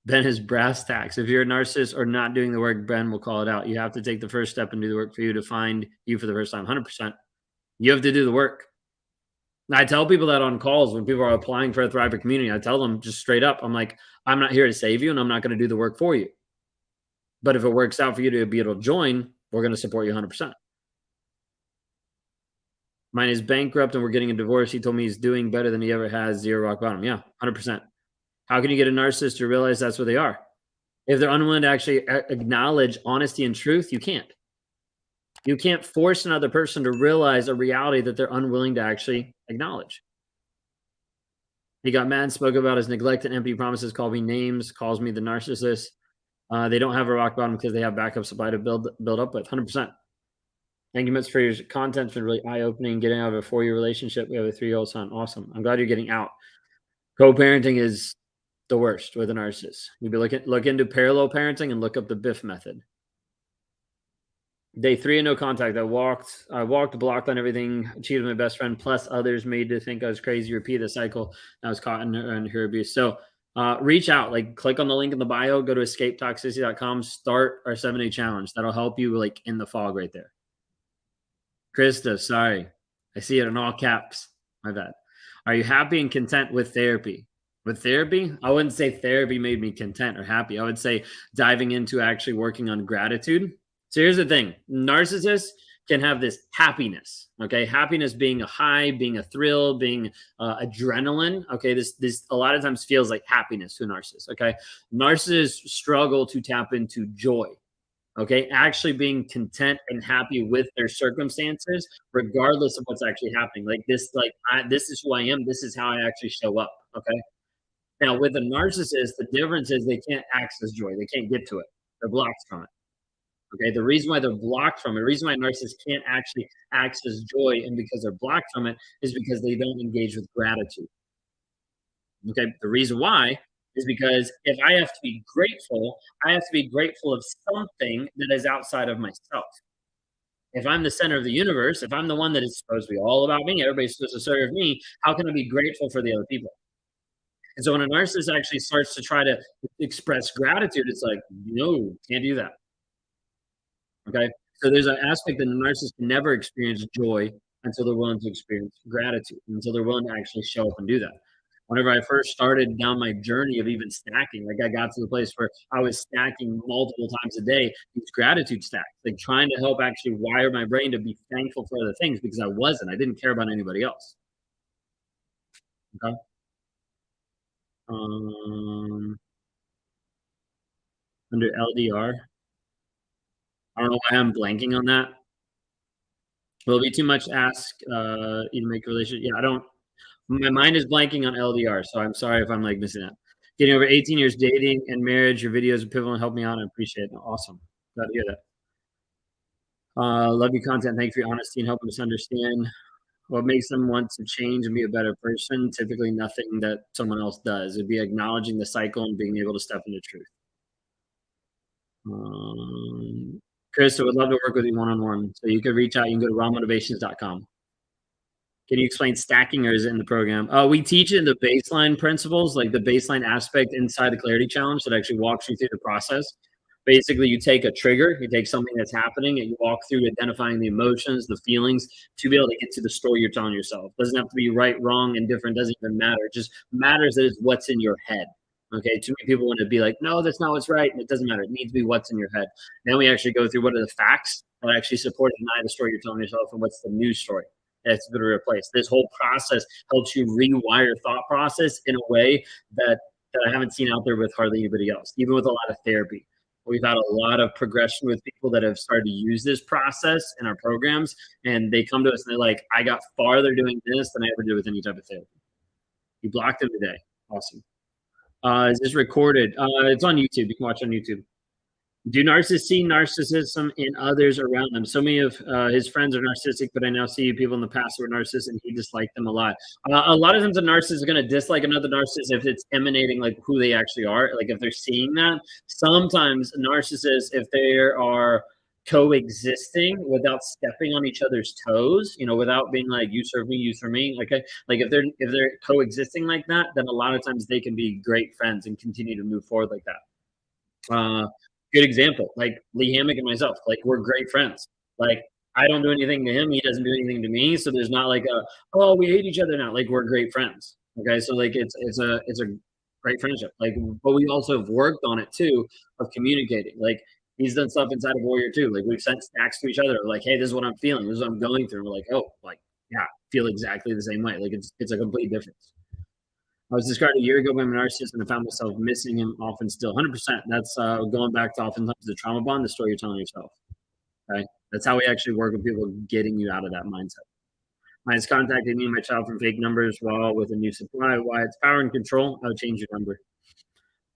Ben is brass tacks. If you're a narcissist or not doing the work, Ben will call it out. You have to take the first step and do the work for you to find you for the first time. 100%. You have to do the work. I tell people that on calls when people are applying for a Thriver community. I tell them just straight up, I'm like, I'm not here to save you and I'm not going to do the work for you. But if it works out for you to be able to join, we're going to support you 100%. Mine is bankrupt and we're getting a divorce. He told me he's doing better than he ever has. Zero rock bottom. Yeah, 100%. How can you get a narcissist to realize that's what they are? If they're unwilling to actually acknowledge honesty and truth, you can't. You can't force another person to realize a reality that they're unwilling to actually acknowledge. He got mad, spoke about his neglect and empty promises, called me names, calls me the narcissist. They don't have a rock bottom because they have backup supply to build up with. 100%. Thank you much for your content. It's been really eye opening. Getting out of a 4-year relationship. We have a 3-year-old son. Awesome. I'm glad you're getting out. Co-parenting is the worst with a narcissist. You look into parallel parenting and look up the Biff method. Day 3 and no contact. I walked, blocked on everything, cheated with my best friend, plus others made to think I was crazy, repeat the cycle. I was caught in her abuse. So reach out, like click on the link in the bio, go to escapetoxicity.com, start our 7-day challenge. That'll help you like in the fog right there. Krista, sorry. I see it in all caps. My bad. Are you happy and content with therapy? With therapy, I wouldn't say therapy made me content or happy. I would say diving into actually working on gratitude. So here's the thing. Narcissists can have this happiness, okay? Happiness being a high, being a thrill, being adrenaline, okay? This a lot of times feels like happiness to a narcissist, okay? Narcissists struggle to tap into joy, okay? Actually being content and happy with their circumstances, regardless of what's actually happening. Like this, this is who I am. This is how I actually show up, okay? Now, with a narcissist, the difference is they can't access joy. They can't get to it. They're blocked from it. Okay, the reason why they're blocked from it, the reason why narcissists can't actually access joy and because they're blocked from it is because they don't engage with gratitude. Okay, the reason why is because if I have to be grateful, I have to be grateful of something that is outside of myself. If I'm the center of the universe, if I'm the one that is supposed to be all about me, everybody's supposed to serve me, how can I be grateful for the other people? And so when a narcissist actually starts to try to express gratitude, it's like, no, can't do that. Okay. So there's an aspect that the narcissist can never experience joy until they're willing to experience gratitude, until they're willing to actually show up and do that. Whenever I first started down my journey of even stacking, like I got to the place where I was stacking multiple times a day, these gratitude stacks, like trying to help actually wire my brain to be thankful for other things because I didn't care about anybody else. Okay. Under LDR, I don't know why I'm blanking on that. Will it be too much to ask you to make a relationship? Yeah, I don't. My mind is blanking on LDR, so I'm sorry if I'm like missing that. Getting over 18 years dating and marriage, your videos are pivotal and help me out. I appreciate it. Awesome. Glad to hear that. Love your content. Thank you for your honesty and helping us understand what makes them want to change and be a better person. Typically, nothing that someone else does. It'd be acknowledging the cycle and being able to step into truth. Chris, I would love to work with you one-on-one. So you can reach out. You can go to rawmotivations.com. Can you explain stacking or is it in the program? We teach it in the baseline principles, like the baseline aspect inside the clarity challenge that actually walks you through the process. Basically, you take a trigger, you take something that's happening, and you walk through identifying the emotions, the feelings to be able to get to the story you're telling yourself. It doesn't have to be right, wrong, indifferent, doesn't even matter. It just matters that it's what's in your head. Okay, too many people want to be like, no, that's not what's right. And it doesn't matter. It needs to be what's in your head. Then we actually go through what are the facts that actually support and deny the story you're telling yourself and what's the new story that's going to replace. This whole process helps you rewire thought process in a way that I haven't seen out there with hardly anybody else, even with a lot of therapy. We've had a lot of progression with people that have started to use this process in our programs, and they come to us and they're like, I got farther doing this than I ever did with any type of therapy. You blocked them today. Awesome. Is this recorded? It's on YouTube. You can watch on YouTube. Do narcissists see narcissism in others around them? So many of his friends are narcissistic, but I now see people in the past who are narcissists, and he disliked them a lot. A lot of times a narcissist is going to dislike another narcissist if it's emanating like who they actually are, like if they're seeing that. Sometimes narcissists, if they are coexisting without stepping on each other's toes, without being like, you serve me, you serve me. Okay. Like if they're coexisting like that, then a lot of times they can be great friends and continue to move forward like that. Good example, like Lee Hammock and myself, like we're great friends. Like I don't do anything to him, he doesn't do anything to me. So there's not like oh, we hate each other now. Like we're great friends. Okay. So like it's a great friendship. Like, but we also have worked on it too of communicating. Like he's done stuff inside of Warrior too. Like we've sent stacks to each other, like, hey, this is what I'm feeling, this is what I'm going through. And we're like, oh, like, yeah, feel exactly the same way. Like it's a complete difference. I was described a year ago by a narcissist and I found myself missing him often still. 100%. That's going back to oftentimes the trauma bond, the story you're telling yourself. Okay. That's how we actually work with people getting you out of that mindset. Mine's contacted me and my child from fake numbers while with a new supply. Why it's power and control. I'll change your number.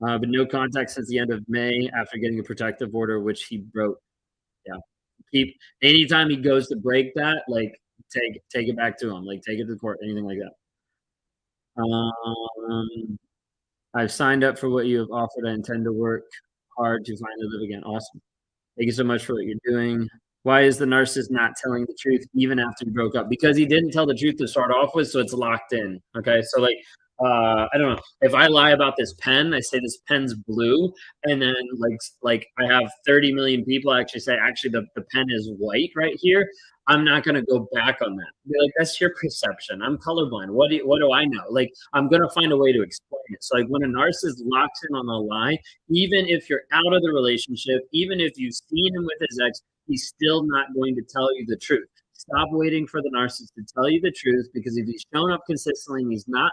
But no contact since the end of May after getting a protective order, which he broke. Yeah. Keep anytime he goes to break that, like take it back to him. Like take it to court, anything like that. Um, I've signed up for what you have offered. I intend to work hard to finally live again. Awesome. Thank you so much for what you're doing. Why is the narcissist not telling the truth even after you broke up? Because he didn't tell the truth to start off with, so it's locked in. Okay, so like, I don't know. If I lie about this pen, I say this pen's blue, and then like I have 30 million people actually say actually the pen is white right here. I'm not gonna go back on that. Be like, that's your perception. I'm colorblind. What do I know? Like I'm gonna find a way to explain it. So like when a narcissist locks in on a lie, even if you're out of the relationship, even if you've seen him with his ex, he's still not going to tell you the truth. Stop waiting for the narcissist to tell you the truth, because if he's shown up consistently and he's not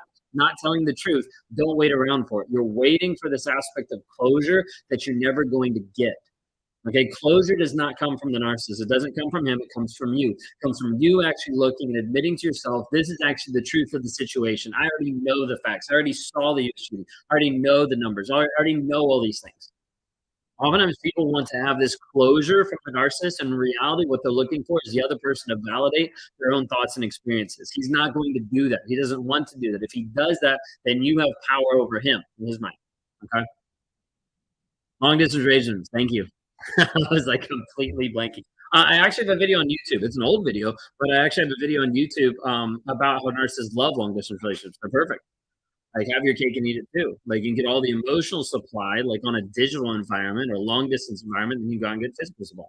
telling the truth, don't wait around for it. You're waiting for this aspect of closure that you're never going to get. Okay, closure does not come from the narcissist. It doesn't come from him. It comes from you. It comes from you actually looking and admitting to yourself, this is actually the truth of the situation. I already know the facts. I already saw the issue. I already know the numbers. I already know all these things. Oftentimes people want to have this closure from the narcissist, and in reality, what they're looking for is the other person to validate their own thoughts and experiences. He's not going to do that. He doesn't want to do that. If he does that, then you have power over him in his mind. Okay. Long distance relations. Thank you. I was like completely blanking. I actually have a video on YouTube. It's an old video, but I actually have a video on YouTube about how narcissists love long distance relationships. They're perfect. Like have your cake and eat it too. Like you can get all the emotional supply, like on a digital environment or long distance environment, and you go and get physical supply.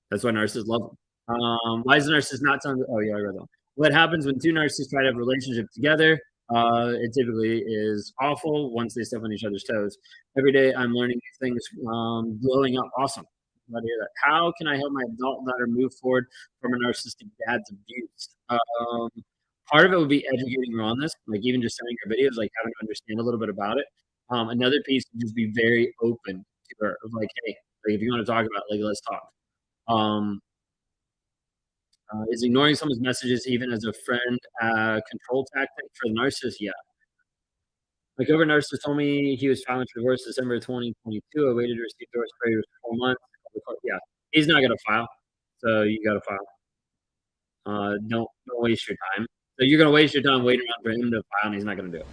That's why narcissists love them. Why is the narcissist not telling? Oh yeah, I read that. What happens when two narcissists try to have a relationship together? It typically is awful once they step on each other's toes. Every day I'm learning new things, blowing up. Awesome. Glad to hear that. How can I help my adult daughter move forward from a narcissistic dad's abuse? Part of it would be educating her on this, like even just sending her videos, like having to understand a little bit about it. Another piece would just be very open to her of like, hey, like if you want to talk about it, like let's talk. Um, is ignoring someone's messages even as a friend control tactic for the narcissist? Yeah. My cover narcissist told me he was filing for divorce December 2022. I waited to receive divorce papers for 4 months. Yeah, he's not gonna file, so you gotta file. Don't waste your time. So you're gonna waste your time waiting around for him to file, and he's not gonna do it.